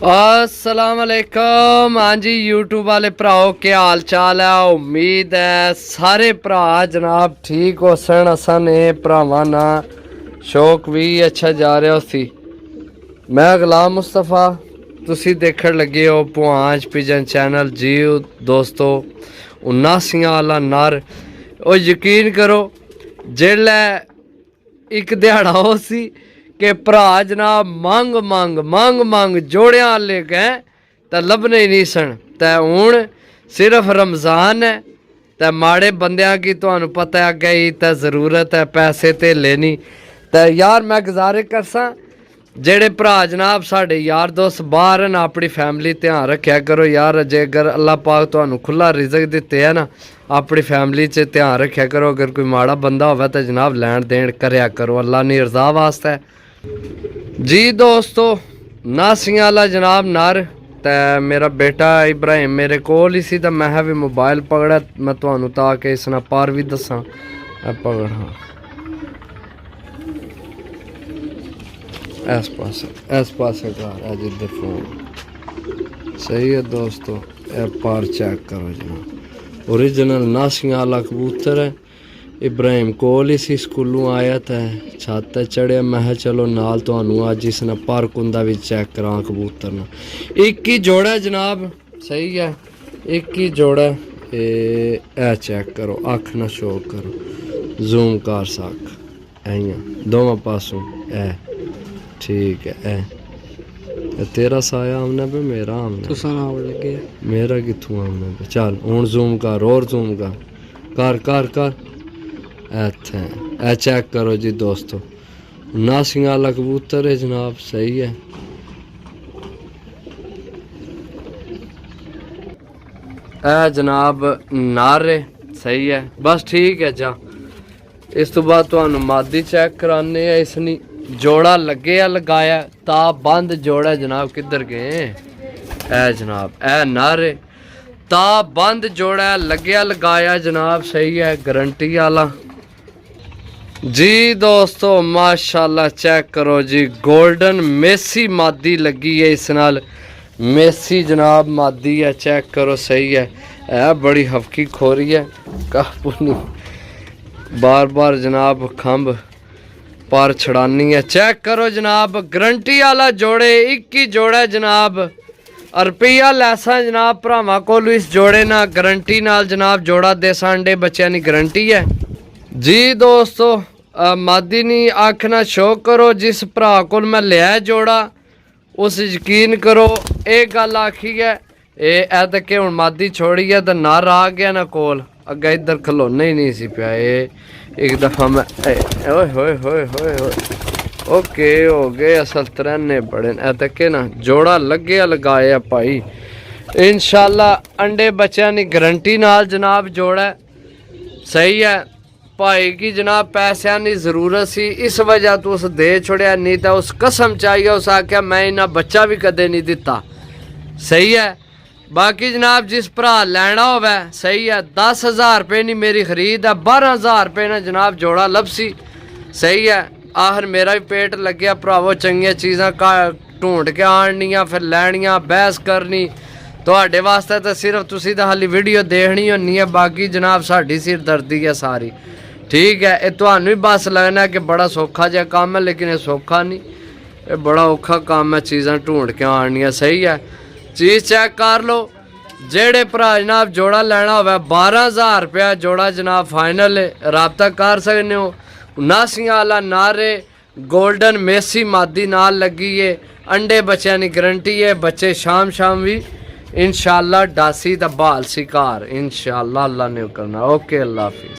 अस्सलाम वालेकुम। हाँ जी यूट्यूब वाले भराओ क्या हाल चाल है। उम्मीद है सारे भरा जनाब ठीक हो सन। असा ने भरावां ना शौक भी अच्छा जा रहा सी। मैं गुलाम मुस्तफा, तुसी देखण लगे हो पुआंच पिजन चैनल। जी दोस्तों, उन्नासियां वाला नर ओ यकीन करो जेल्लै एक दिहाड़ा हो सी कि भरा जनाब मंग मंग मंग मंग जोड़ियां वाले गए तो लभने ही नहीं सन। तो हूँ सिर्फ रमज़ान है तो माड़े बंदियां की तुहानू पता है अगे तो ज़रूरत है पैसे धेले नहीं। तो यार मैं गुजारिश करसा जेड़े भरा जनाब साढ़े यार दोस्त बाहर न अपनी फैमिली ध्यान रखा करो यार। जेकर अल्लाह पाक तुहानू खुला रिजक दिते है ना, अपनी फैमिली च ध्यान रखा करो। अगर कोई माड़ा बंदा होवे तो जनाब लैन देन करया करो अल्लाह ने रज़ा वास्ते। जी दोस्तों, नासियां वाला जनाब नर ते मेरा बेटा इब्राहिम मेरे कोल ही सी तो मैं भी मोबाइल पकड़ा मैं तुहानू ताकि इसना पार भी दसा पकड़। हाँ इस पासे कर जिधर फोन सही है दोस्तों। ए पार चेक करो जनाब, ओरिजिनल नासियां वाला कबूतर है। इब्राहिम कोल ही सी स्कूलों आया तो छत चढ़िया। मैं चलो नाल तुहानू अज इसने पर कुंदा भी चेक करा कबूतर ना। एक ही जोड़ा जनाब, सही है एक ही जोड़ा। ए चेक करो, अख ना शो करो, जूम कर सक ऐ दोवां पासों ए ठीक है। ए तेरा साया आमना पे मेरा आमना लगे मेरा कितों आमना पे। चल हूँ जूम कर और जूम कर कर कर ए चेक करो जी दोस्तों, नासियां वाला कबूतर है जनाब। सही है ए जनाब नार है। सही है बस ठीक है जा। इस तो बाद तुहानू मादी चेक कराने है। इसने जोड़ा लगे या लगाया ता बंद जोड़ा जनाब किधर गए ए जनाब। ए नर ता बंद जोड़ा लगे लगाया जनाब। सही है गारंटी वाला जी दोस्तों। माशाल्लाह चेक करो जी, गोल्डन मेसी मादी लगी है इस नाल। मेसी जनाब मादी है, चेक करो सही है बड़ी हफ्की खोरी है कापुनी बार बार जनाब खंभ पर छड़ानी है। चेक करो जनाब, गारंटी वाला जोड़े एक ही जोड़ा जनाब। रुपया लैसा जनाब भरावां कोल इस जोड़े ना गारंटी नाल जनाब जोड़ा देसा अंडे बच्चों की गारंटी है जी दोस्तों। मादी नी आखना शो करो, जिस भरा को मैं लिया जोड़ा उस यकीन करो ये गल आखी है। ए तक हूँ मादी छोड़ी है तो नर आ गया ना कोल अगे इधर खलोना ही नहीं सी पिया। एक दफ़ा मैं ओए होए होए होए होए ओके हो गए असल तरह बड़े ए तक ना जोड़ा लगे लगाया भाई। इंशाल्लाह अंडे बच्चों की गारंटी नाल जनाब जोड़ा सही है। भाई की जनाब पैसों की जरूरत सी इस वजह तो उस दे छुड़िया, नहीं तो उस कसम चाहिए उस आख्या मैं इन्ना बच्चा भी कदे नहीं दिता। सही है बाकी जनाब जिस भरा लैना होवे सही है 10,000 रुपये नहीं मेरी खरीद है, 12,000 रुपये ने जनाब जोड़ा लभसी। सही है आखिर मेरा भी पेट लग्या भरावो, चंगियां चीज़ां ढूंढ के आनियां फिर लैनियां बहस करनी तुहाडे वास्ते तो सिर्फ तुसी तो हाली वीडियो देखनी होनी है। बाकी जनाब साड़ी सिरदर्दी है सारी ठीक है। ये तुहानू भी बस लगना कि बड़ा सौखा जहा काम है, लेकिन ये सौखा नहीं, ये बड़ा औखा काम है चीज़ां ढूंढ के आनियां। सही है चीज़ चेक कर लो। जेड़े भरा जनाब जोड़ा लेना होवे 12,000 रुपया जोड़ा जनाब फाइनल है, रबता कर सकते हो। नासियां वाला नारे गोल्डन मेसी मादी नाल लगी है, अंडे बच्चों की गारंटी है। बच्चे शाम शाम भी इंशाल्लाह डासी तो बहाल सी घर इंशाल्लाह अल्लाह ने करना। ओके अल्लाह हाफिज़।